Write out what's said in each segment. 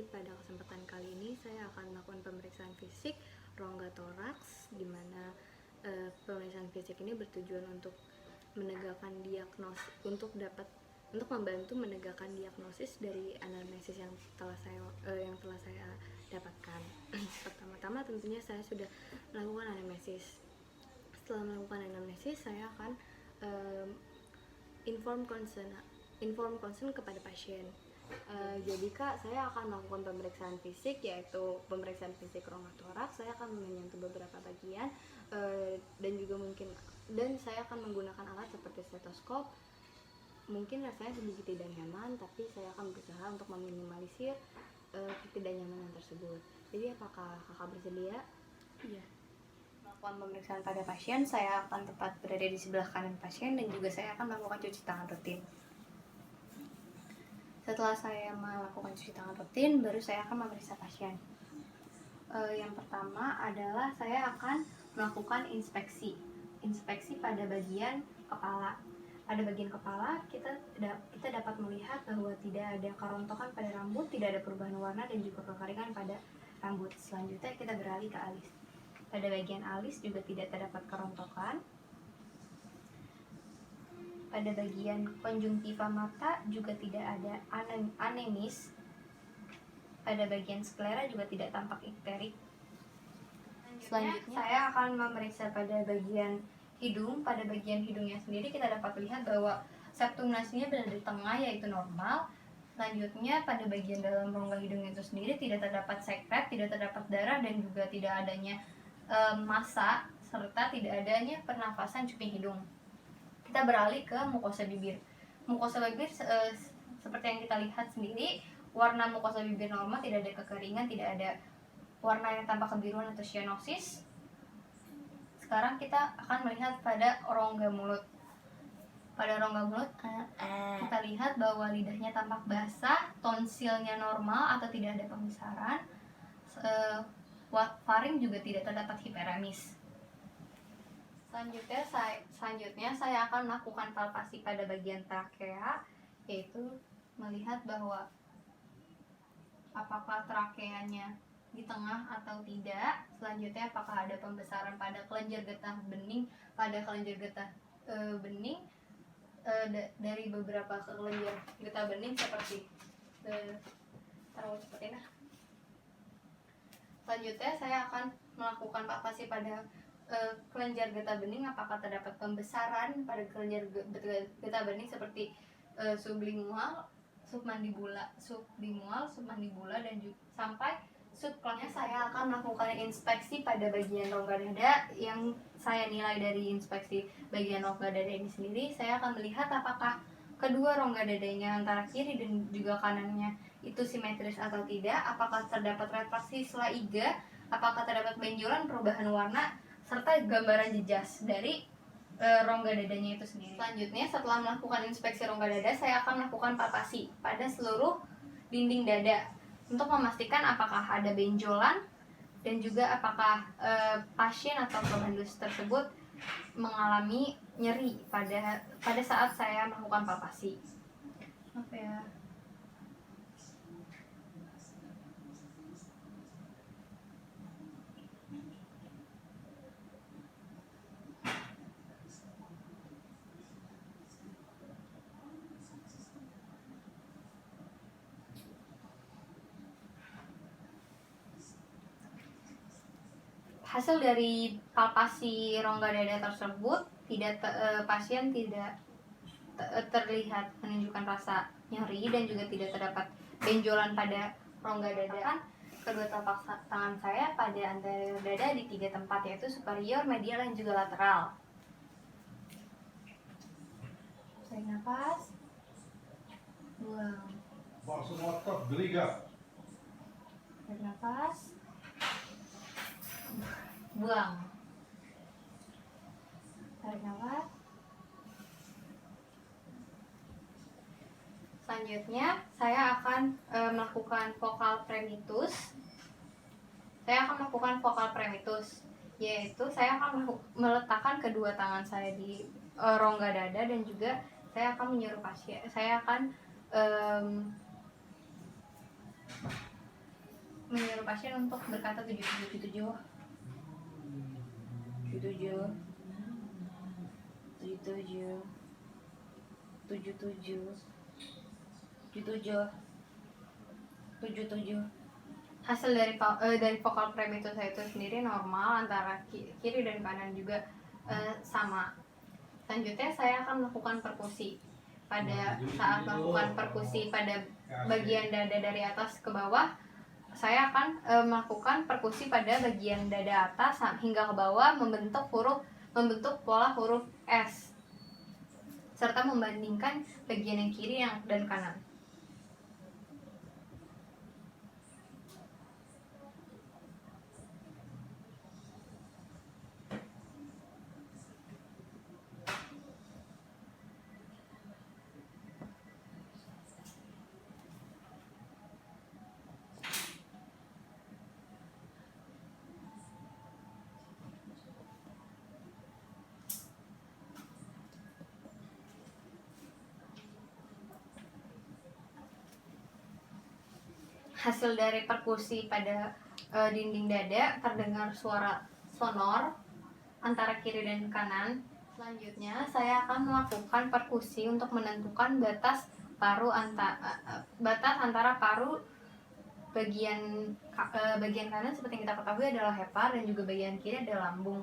pada kesempatan kali ini saya akan melakukan pemeriksaan fisik rongga toraks, di mana pemeriksaan fisik ini bertujuan untuk menegakkan diagnosis, untuk membantu menegakkan diagnosis dari anamnesis yang telah saya dapatkan. Pertama-tama tentunya saya sudah melakukan anamnesis. Setelah melakukan anamnesis, saya akan inform concern kepada pasien. Jadi Kak, saya akan melakukan pemeriksaan fisik, yaitu pemeriksaan fisik rongga toraks. Saya akan menyentuh beberapa bagian dan saya akan menggunakan alat seperti stetoskop. Mungkin rasanya sedikit tidak nyaman, tapi saya akan berusaha untuk meminimalisir ketidaknyamanan tersebut. Jadi apakah Kakak bersedia? Iya. Melakukan pemeriksaan pada pasien, saya akan tepat berada di sebelah kanan pasien dan juga saya akan melakukan cuci tangan rutin. Setelah saya melakukan cuci tangan rutin, baru saya akan memeriksa pasien. Yang pertama adalah saya akan melakukan inspeksi pada bagian kepala. Pada bagian kepala kita dapat melihat bahwa tidak ada kerontokan pada rambut, tidak ada perubahan warna dan juga kekeringan pada rambut. Selanjutnya kita beralih ke alis. Pada bagian alis juga tidak terdapat kerontokan. Pada bagian konjungtiva mata juga tidak ada anemis. Pada bagian sklera juga tidak tampak ikterik. Selanjutnya saya akan memeriksa pada bagian hidung. Pada bagian hidungnya sendiri kita dapat lihat bahwa septum nasinya berada di tengah, yaitu normal. Selanjutnya pada bagian dalam rongga hidung itu sendiri tidak terdapat sekret, tidak terdapat darah dan juga tidak adanya massa serta tidak adanya pernafasan cuping hidung. Kita beralih ke mukosa bibir. Mukosa bibir seperti yang kita lihat sendiri, warna mukosa bibir normal, tidak ada kekeringan, tidak ada warna yang tampak kebiruan atau cyanosis. Sekarang kita akan melihat pada rongga mulut. Pada rongga mulut kita lihat bahwa lidahnya tampak basah, tonsilnya normal atau tidak ada pembesaran. Faring juga tidak terdapat hiperamis. Selanjutnya saya akan melakukan palpasi pada bagian trakea, yaitu melihat bahwa apakah trakeanya di tengah atau tidak. Selanjutnya apakah ada pembesaran pada kelenjar getah bening. Pada kelenjar getah bening, dari beberapa kelenjar getah bening seperti Selanjutnya saya akan melakukan palpasi pada kelenjar getah bening, apakah terdapat pembesaran pada kelenjar getah bening seperti sublingual, submandibula dan juga sampai subclavian. Saya akan melakukan inspeksi pada bagian rongga dada. Yang saya nilai dari inspeksi bagian rongga dada ini sendiri, saya akan melihat apakah kedua rongga dadanya antara kiri dan juga kanannya itu simetris atau tidak, apakah terdapat retraksi sela iga, apakah terdapat benjolan, perubahan warna, serta gambaran jejas dari rongga dadanya itu sendiri. Selanjutnya, setelah melakukan inspeksi rongga dada, saya akan melakukan palpasi pada seluruh dinding dada untuk memastikan apakah ada benjolan dan juga apakah pasien atau pemandus tersebut mengalami nyeri pada saat saya melakukan palpasi. Maaf ya. Hasil dari palpasi rongga dada tersebut, pasien tidak terlihat menunjukkan rasa nyeri dan juga tidak terdapat benjolan pada rongga dada. Kedua telapak tangan saya pada anterior dada di 3 tempat, yaitu superior, medial, dan juga lateral. Tarik nafas, buang. Tarik nafas, buang. Tarik nafas. Selanjutnya saya akan melakukan vokal premitus. Yaitu saya akan meletakkan kedua tangan saya di rongga dada dan juga saya akan menyuruh pasien. Saya akan menyuruh pasien untuk berkata 7777 77 77 77 77 77. Hasil dari vokal primitus saya itu sendiri normal antara kiri dan kanan juga sama. Selanjutnya saya akan melakukan perkusi. Pada saat melakukan perkusi pada bagian dada dari atas ke bawah, saya akan melakukan perkusi pada bagian dada atas hingga ke bawah membentuk pola huruf S, serta membandingkan bagian yang kiri dan kanan. Hasil dari perkusi pada dinding dada, terdengar suara sonor antara kiri dan kanan. Selanjutnya saya akan melakukan perkusi untuk menentukan batas antara paru bagian kanan seperti yang kita ketahui adalah hepar, dan juga bagian kiri adalah lambung.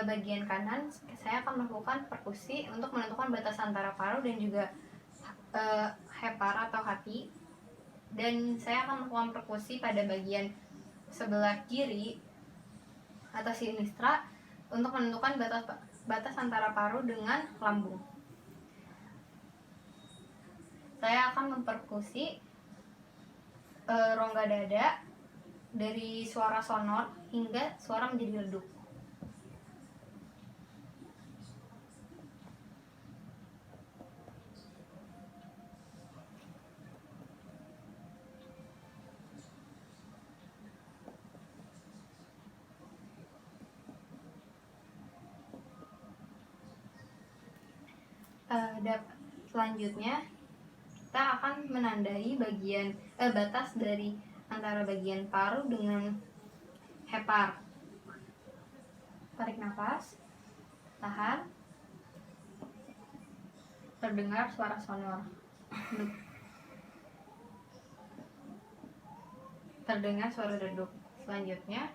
Bagian kanan saya akan melakukan perkusi untuk menentukan batas antara paru dan juga hepar atau hati. Dan saya akan melakukan perkusi pada bagian sebelah kiri atau sinistra untuk menentukan batas antara paru dengan lambung. Saya akan memperkusi rongga dada dari suara sonor hingga suara menjadi redup. Selanjutnya kita akan menandai batas dari antara bagian paru dengan hepar. Tarik nafas, tahan, terdengar suara sonor, terdengar suara redup. Selanjutnya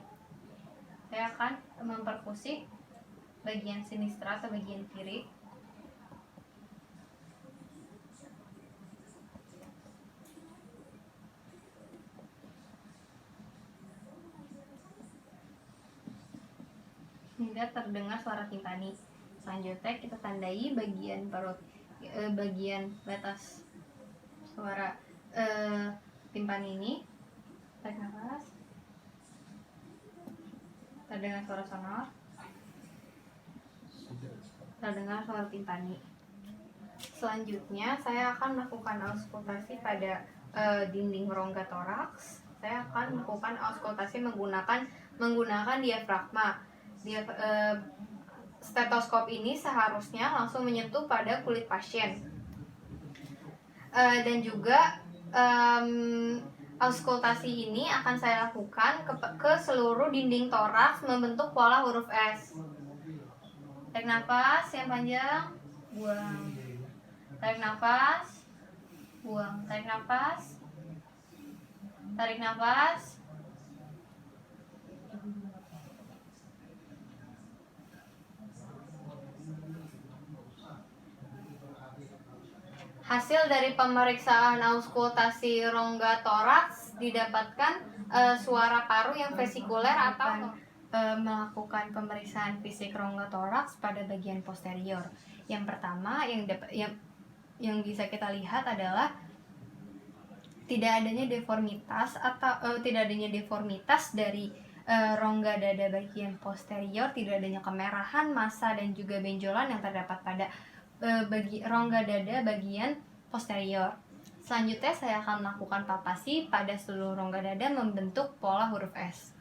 saya akan memperkusi bagian sinistra atau bagian kiri. Hingga terdengar suara timpani. Selanjutnya kita tandai bagian perut, bagian batas suara timpani ini. Tarik nafas, terdengar suara sonor, terdengar suara timpani. Selanjutnya saya akan melakukan auskultasi pada dinding rongga toraks. Saya akan melakukan auskultasi menggunakan diafragma. Stetoskop ini seharusnya langsung menyentuh pada kulit pasien, dan juga auskultasi ini akan saya lakukan ke seluruh dinding toraks membentuk pola huruf S. Tarik nafas yang panjang, buang. Tarik nafas, buang. Tarik nafas, tarik nafas. Hasil dari pemeriksaan auskultasi rongga toraks didapatkan suara paru yang vesikuler atau melakukan pemeriksaan fisik rongga toraks pada bagian posterior. Yang pertama yang bisa kita lihat adalah tidak adanya deformitas dari rongga dada bagian posterior, tidak adanya kemerahan, massa dan juga benjolan yang terdapat pada rongga dada bagian posterior. Selanjutnya saya akan melakukan palpasi pada seluruh rongga dada membentuk pola huruf S.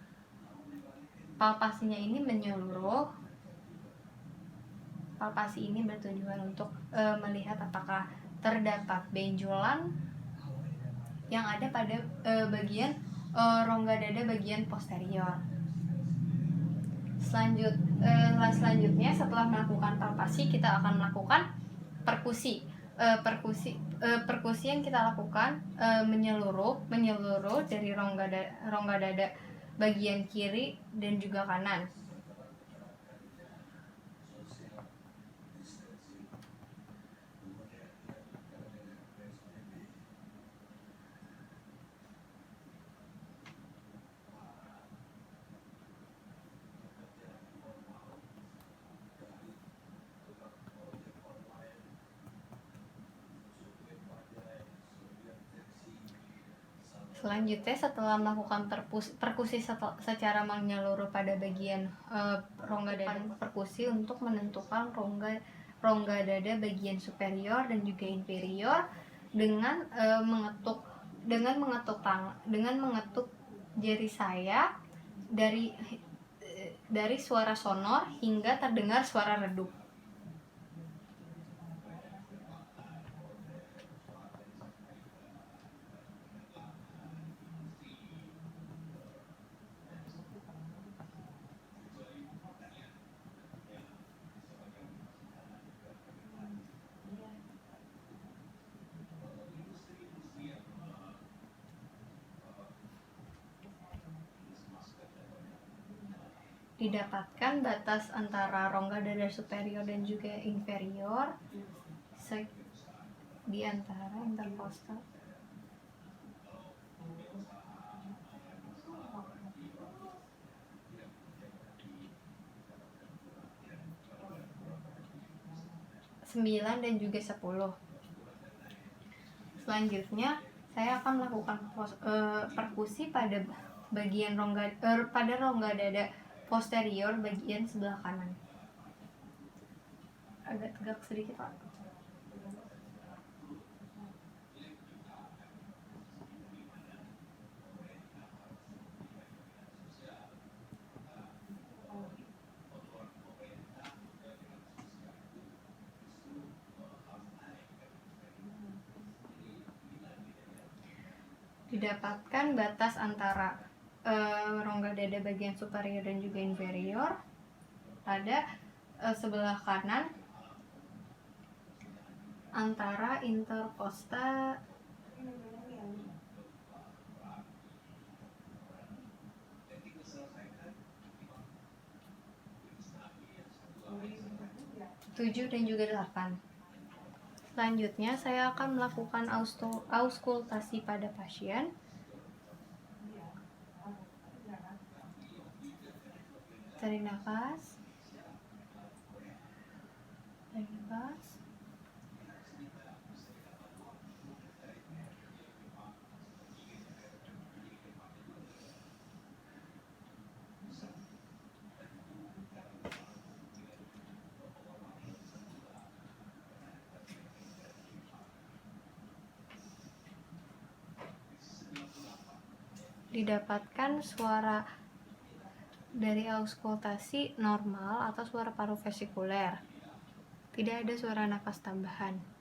Palpasinya ini menyeluruh. Palpasi ini bertujuan untuk melihat apakah terdapat benjolan yang ada pada bagian rongga dada bagian posterior. Selanjutnya setelah melakukan palpasi, kita akan melakukan perkusi. Perkusi yang kita lakukan menyeluruh dari rongga dada bagian kiri dan juga kanan. Selanjutnya setelah melakukan perkusi secara menyeluruh pada bagian rongga dada, perkusi untuk menentukan rongga dada bagian superior dan juga inferior dengan mengetuk jari saya dari suara sonor hingga terdengar suara redup. Didapatkan batas antara rongga dada superior dan juga inferior di antara interkostal. Sembilan dan juga 10. Selanjutnya saya akan melakukan perkusi pada bagian rongga dada posterior bagian sebelah kanan. Agak tegak sedikit, Pak. Didapatkan batas antara rongga dada bagian superior dan juga inferior pada sebelah kanan antara interkosta tujuh dan juga 8. Selanjutnya saya akan melakukan auskultasi pada pasien. Tarik nafas. Tarik nafas. Didapatkan suara dari auskultasi normal atau suara paru vesikuler. Tidak ada suara nafas tambahan.